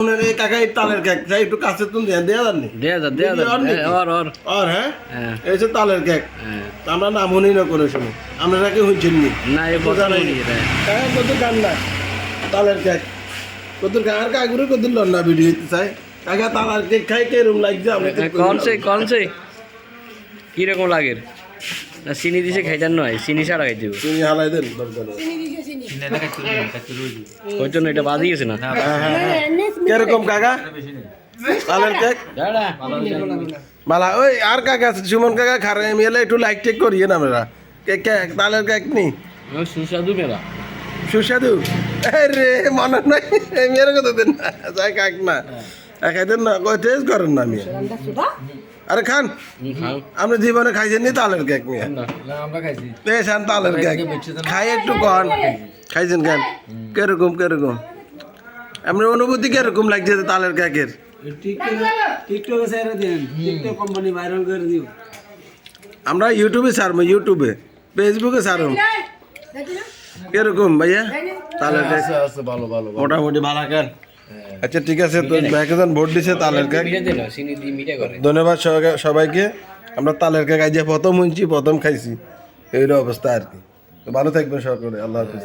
কাকাই তালের কেক চাই একটু কাছে তুমি দেয়া যাননি হ্যাঁ এই যে তালের কেক আমরা নাম শুনি না কোনো সময় আপনারা কি শুনছেন নি না এই জানাই কত গান না তালের কেক কত গান কাকুরে কত লন্না ভিডিও দিতে চাই কাকা তালের কেক খাই কে রুম লাগছে আমরা কোন সে কিরকম লাগে না চিনি দিছে খাইতার নয় চিনি ছাড়া খাইতে হবে তুমি হালাই দেন দরকার ওই জন্য এটা বাদি গেছে না কিরকম কাকা তালের কেক মালা ওই আর কাকা আছে সুমন কাকা খারে মেলে একটু লাইক টেক করিয়ে না আমরা কেক কেক তালের কেক নি সুস্বাদু মেলা সুস্বাদু রে মনে নাই মেয়ের কথা দেন না যাই কাক না খাইতেন না কই টেস্ট করেন না আমি আরে খান আপনি জীবনে খাইছেন নি তালের কেক নিয়ে পেয়েছেন তালের কেক খাই একটু কন খাইছেন কেন কিরকম কিরকম আপনার অনুভূতি কিরকম লাগছে তালের কেকের আমরা ইউটিউবে ছাড়বো ইউটিউবে ফেসবুকে ছাড়ব কিরকম ভাইয়া তালের কেক ভালো ভালো মোটামুটি ভালো কেন আচ্ছা ঠিক আছে তো একজন ভোট দিছে তালের কেক ধন্যবাদ সবাইকে আমরা তালের কেক আজ প্রথম শুনছি প্রথম খাইছি এই অবস্থা আর কি ভালো থাকবেন সকলে আল্লাহ হাফিজ